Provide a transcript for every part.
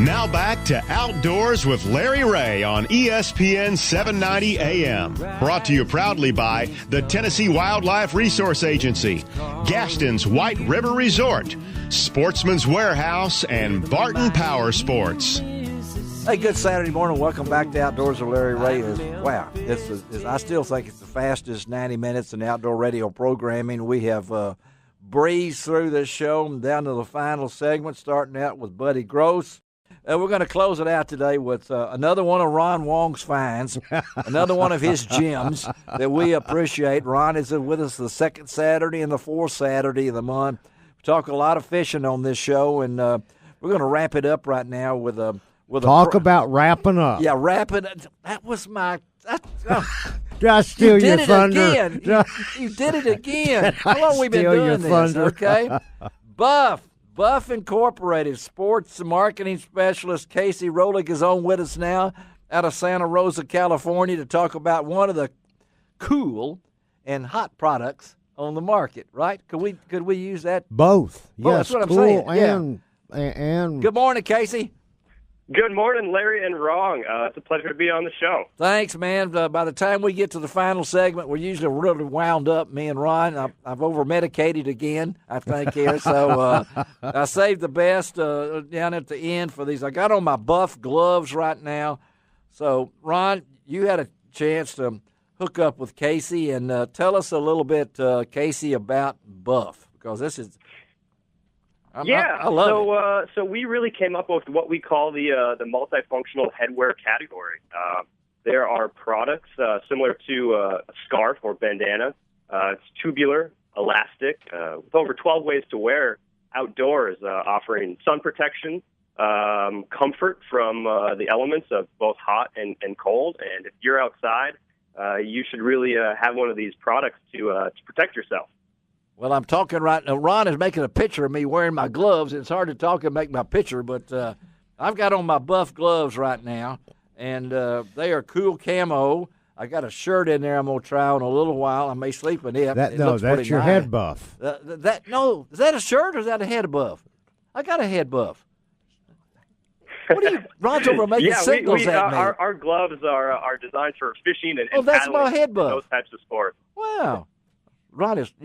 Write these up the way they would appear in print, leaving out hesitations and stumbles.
Now back to Outdoors with Larry Ray on ESPN 790 AM. Brought to you proudly by the Tennessee Wildlife Resource Agency, Gaston's White River Resort, Sportsman's Warehouse, and Barton Power Sports. Hey, good Saturday morning. Welcome back to Outdoors with Larry Ray. Wow, I still think it's the fastest 90 minutes in outdoor radio programming. We have breezed through this show down to the final segment, starting out with Buddy Gross. We're going to close it out today with another one of Ron Wong's finds, another one of his gems that we appreciate. Ron is with us the second Saturday and the fourth Saturday of the month. We talk a lot of fishing on this show, and we're going to wrap it up right now with a about wrapping up. Yeah, wrapping it. That was my. Did I steal your thunder? Again. You did it again. How long have we been doing this? Okay. Buff Incorporated, sports marketing specialist Casey Rolig is on with us now out of Santa Rosa, California, to talk about one of the cool and hot products on the market. Right? Could we use that? Both. Yes, that's what cool I'm saying. And good morning, Casey. Good morning, Larry and Wrong. It's a pleasure to be on the show. Thanks, man. By the time we get to the final segment, we're usually really wound up, me and Ron. I've over-medicated again, I think, here. So I saved the best down at the end for these. I got on my Buff gloves right now. So, Ron, you had a chance to hook up with Casey and tell us a little bit, Casey, about Buff, because this is – I love it. So we really came up with what we call the multifunctional headwear category. There are products similar to a scarf or bandana. It's tubular, elastic, with over 12 ways to wear outdoors, offering sun protection, comfort from the elements of both hot and cold. And if you're outside, you should really have one of these products to protect yourself. Well, I'm talking right now. Ron is making a picture of me wearing my gloves. It's hard to talk and make my picture, but I've got on my Buff gloves right now, and they are cool camo. I got a shirt in there I'm going to try on a little while. I may sleep in it. That's your nice. head buff. No, is that a shirt or is that a head buff? I got a head buff. What are you, Ron's over making signals at me. Our gloves are designed for fishing and that's paddling, my head buff. Those types of sports. Wow.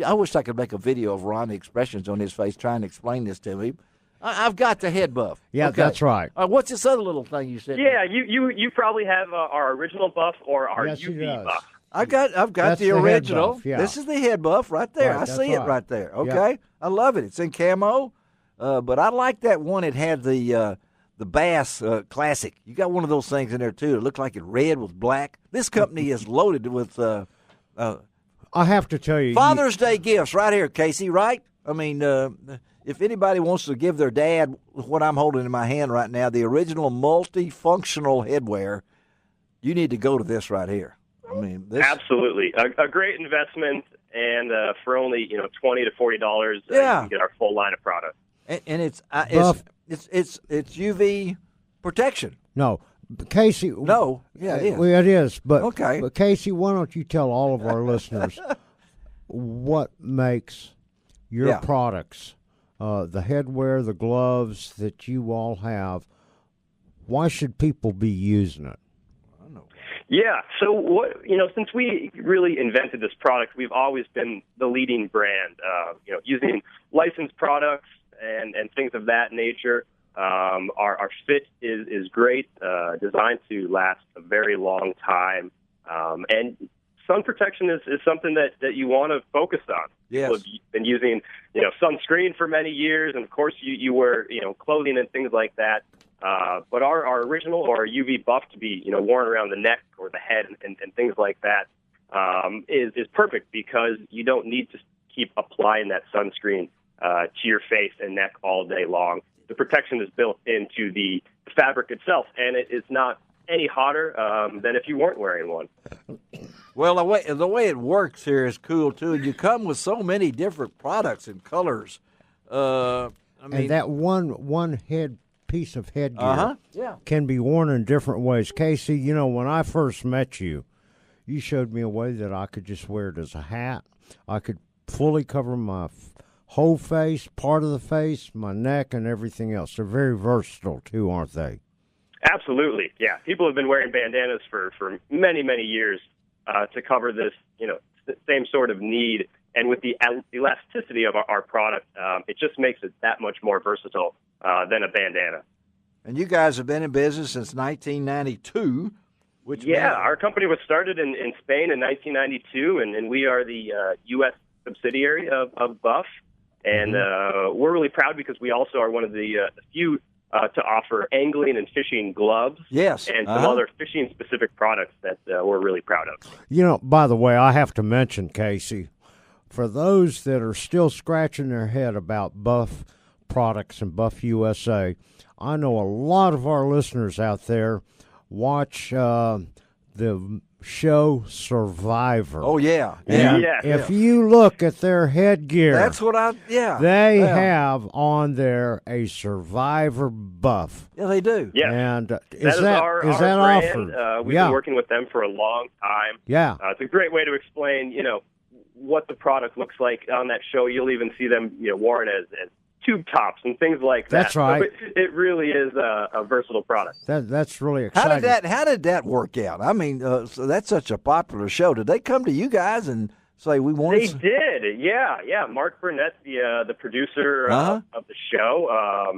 I wish I could make a video of Ron, the expressions on his face, trying to explain this to me. I've got the head buff. Yeah, okay. That's right. What's this other little thing you said? Yeah, you probably have our original buff or our UV buff. I've got That's the original. Buff, yeah. This is the head buff right there. Right, I see it right there. Okay, yeah. I love it. It's in camo, but I like that one. It had the Bass Classic. You got one of those things in there too. It looked like it red with black. This company is loaded with. I have to tell you, Father's Day gifts right here, Casey, right? I mean, if anybody wants to give their dad what I'm holding in my hand right now, the original multifunctional headwear, you need to go to this right here. I mean, this absolutely a great investment, and for only $20 to $40, you can get our full line of products. And it's UV protection. No. Casey, no, yeah, it is. Well, it is, but okay. But Casey, why don't you tell all of our listeners what makes your products, the headwear, the gloves that you all have? Why should people be using it? I know. Yeah, so since we really invented this product, we've always been the leading brand. Using licensed products and things of that nature. Our fit is great, designed to last a very long time, and sun protection is something that you want to focus on. Yes. People have been using sunscreen for many years, and of course you wear clothing and things like that. But our original or our UV buff to be worn around the neck or the head and things like that is perfect because you don't need to keep applying that sunscreen to your face and neck all day long. The protection is built into the fabric itself, and it is not any hotter than if you weren't wearing one. Well, the way it works here is cool, too. You come with so many different products and colors. And that one piece of headgear can be worn in different ways. Casey, when I first met you, you showed me a way that I could just wear it as a hat. I could fully cover my whole face, part of the face, my neck, and everything else. They're very versatile, too, aren't they? Absolutely, yeah. People have been wearing bandanas for many, many years to cover this, same sort of need. And with the elasticity of our product, it just makes it that much more versatile than a bandana. And you guys have been in business since 1992. Our company was started in Spain in 1992, and we are the U.S. subsidiary of Buff. And we're really proud because we also are one of the few to offer angling and fishing gloves. Yes. And some other fishing-specific products that we're really proud of. By the way, I have to mention, Casey, for those that are still scratching their head about Buff products and Buff USA, I know a lot of our listeners out there watch the show Survivor. Oh, yeah. And if you look at their headgear, that's what they have on there a Survivor buff. Yeah, they do. Yeah. And is that offered? We've been working with them for a long time. Yeah. It's a great way to explain, what the product looks like on that show. You'll even see them, worn as tube tops and things like that. That's right. So it really is a versatile product. That's really exciting. How did that work out? I mean, so that's such a popular show. Did they come to you guys and say we want? They did. Yeah. Mark Burnett, the producer of the show,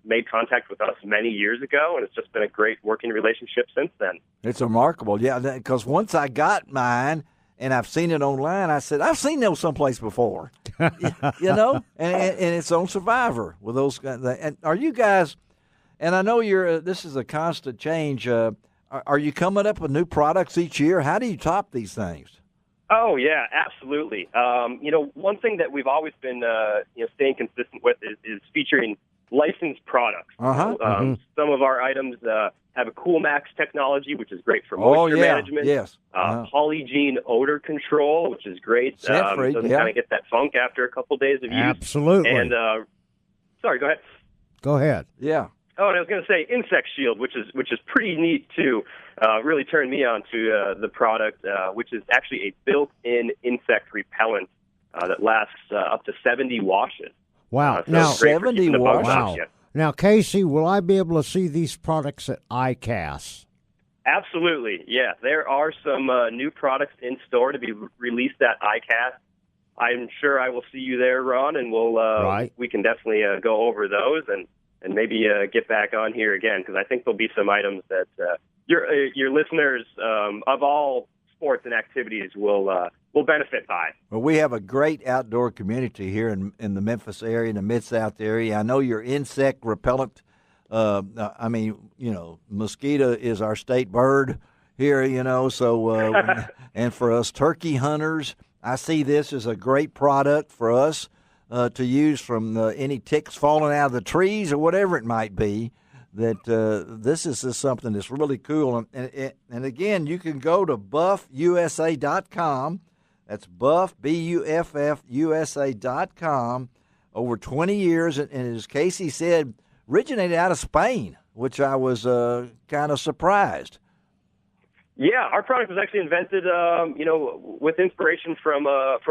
made contact with us many years ago, and it's just been a great working relationship since then. It's remarkable. Yeah, because once I got mine, and I've seen it online, I said, I've seen those someplace before, and it's on Survivor with those guys. And are you guys, and I know this is a constant change, are you coming up with new products each year? How do you top these things? Oh, yeah, absolutely. One thing that we've always been, staying consistent with is featuring licensed products. Some of our items have a Cool Max technology, which is great for moisture management. Yes. Polygene odor control, which is great. Doesn't kind of get that funk after a couple days of use. Absolutely. And sorry, go ahead. Go ahead. Yeah. Oh, and I was going to say Insect Shield, which is pretty neat too. Really turned me on to the product, which is actually a built-in insect repellent that lasts up to 70 washes. Wow. Now 70 washes. Wow. Now, Casey, will I be able to see these products at ICAST? Absolutely, yeah. There are some new products in store to be released at ICAST. I'm sure I will see you there, Ron, and we can definitely go over those and maybe get back on here again, because I think there'll be some items that your listeners of all sports and activities will benefit by. Well, we have a great outdoor community here in the Memphis area, in the Mid-South area. I know your insect repellent. Mosquito is our state bird here, so and for us turkey hunters, I see this as a great product for us to use from any ticks falling out of the trees or whatever it might be. That this is just something that's really cool. And again, you can go to buffusa.com. That's Buff, B-U-F-F, USA.com. Over 20 years, and as Casey said, originated out of Spain, which I was kind of surprised. Yeah, our product was actually invented, with inspiration from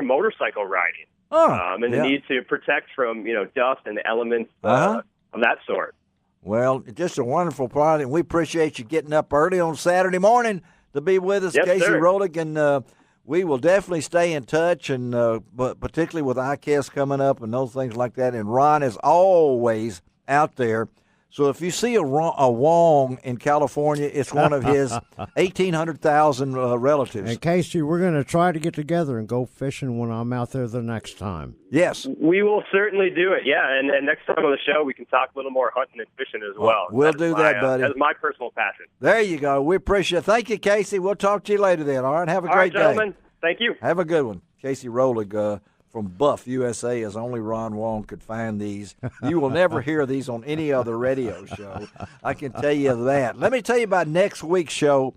motorcycle riding, and the need to protect from, dust and elements of that sort. Well, just a wonderful product, and we appreciate you getting up early on Saturday morning to be with us, yes, Casey sir. Rolig, and we will definitely stay in touch, and but particularly with ICAST coming up and those things like that. And Ron is always out there. So if you see a Wong in California, it's one of his 1,800,000 relatives. And Casey, we're going to try to get together and go fishing when I'm out there the next time. Yes. We will certainly do it, yeah. And next time on the show, we can talk a little more hunting and fishing as well. We'll do that, buddy. That's my personal passion. There you go. We appreciate it. Thank you, Casey. We'll talk to you later then, all right? Have a great all right, day. Gentlemen. Thank you. Have a good one. Casey Rolig from Buff USA, as only Ron Wong could find these. You will never hear these on any other radio show. I can tell you that. Let me tell you about next week's show.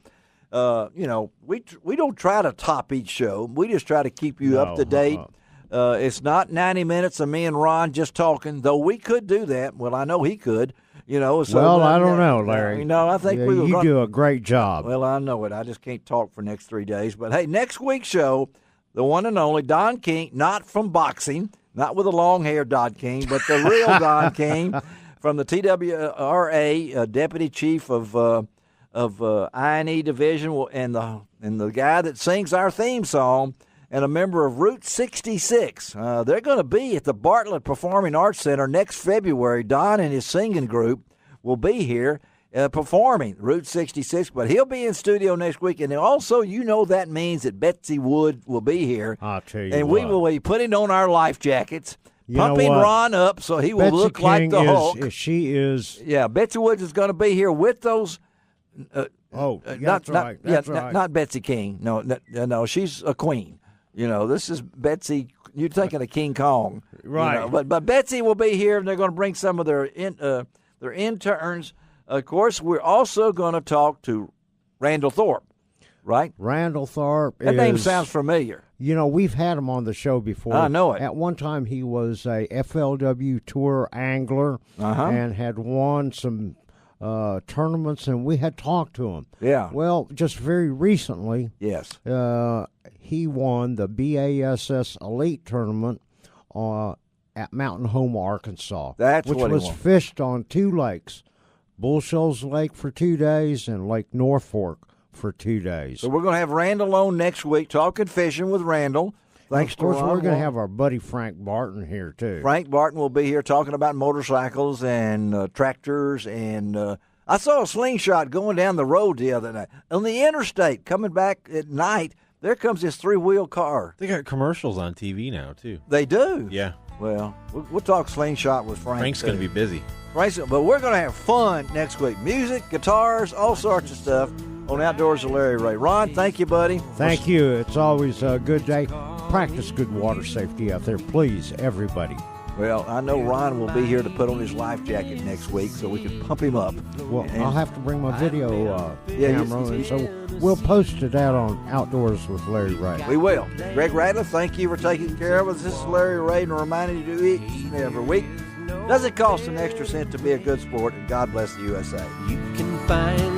We don't try to top each show. We just try to keep you up to date. It's not 90 minutes of me and Ron just talking, though we could do that. Well, I know he could. So I don't know, Larry. I think you do a great job. Well, I know it. I just can't talk for next 3 days. But, hey, next week's show, the one and only Don King, not from boxing, not with the long hair Don King, but the real Don King from the TWRA, Deputy Chief of I&E Division, and the guy that sings our theme song, and a member of Route 66. They're going to be at the Bartlett Performing Arts Center next February. Don and his singing group will be here performing Route 66, but he'll be in studio next week. And also, that means that Betsy Wood will be here. I'll tell you and what. we will be putting on our life jackets, You know pumping what? Ron up so he will Betsy look like the King Hulk. She is. Yeah, Betsy Woods is going to be here with those. That's right. That's right. Not Betsy King. No, she's a queen. This is Betsy. You're thinking of King Kong, right? But Betsy will be here, and they're going to bring some of their interns. Of course, we're also going to talk to Randall Thorpe, right? Randall Thorpe. That name sounds familiar. We've had him on the show before. I know it. At one time, he was a FLW Tour angler and had won some tournaments, and we had talked to him. Yeah. Well, just very recently, yes, he won the BASS Elite Tournament at Mountain Home, Arkansas. Which what was fished on two lakes, Bull Shoals Lake for 2 days and Lake North Fork for 2 days. So we're going to have Randall on next week, talking fishing with Randall. Thanks of course, to Ron. we're going to have our buddy Frank Barton here, too. Frank Barton will be here talking about motorcycles and tractors. And I saw a slingshot going down the road the other night. On the interstate, coming back at night, there comes this three-wheel car. They got commercials on TV now, too. They do? Yeah. Well, we'll talk slingshot with Frank. Frank's going to be busy. But we're going to have fun next week. Music, guitars, all sorts of stuff on Outdoors with Larry Ray. Ron, thank you, buddy. Thank you. It's always a good day. Practice good water safety out there, please, everybody. Well, I know Ron will be here to put on his life jacket next week so we can pump him up. Well, I'll have to bring my video camera, and so we'll post it out on Outdoors with Larry Ray. We will. Greg Radcliffe, thank you for taking care of us. This is Larry Ray, and reminding you to do each and every week. Doesn't cost an extra cent to be a good sport, and God bless the USA. You can find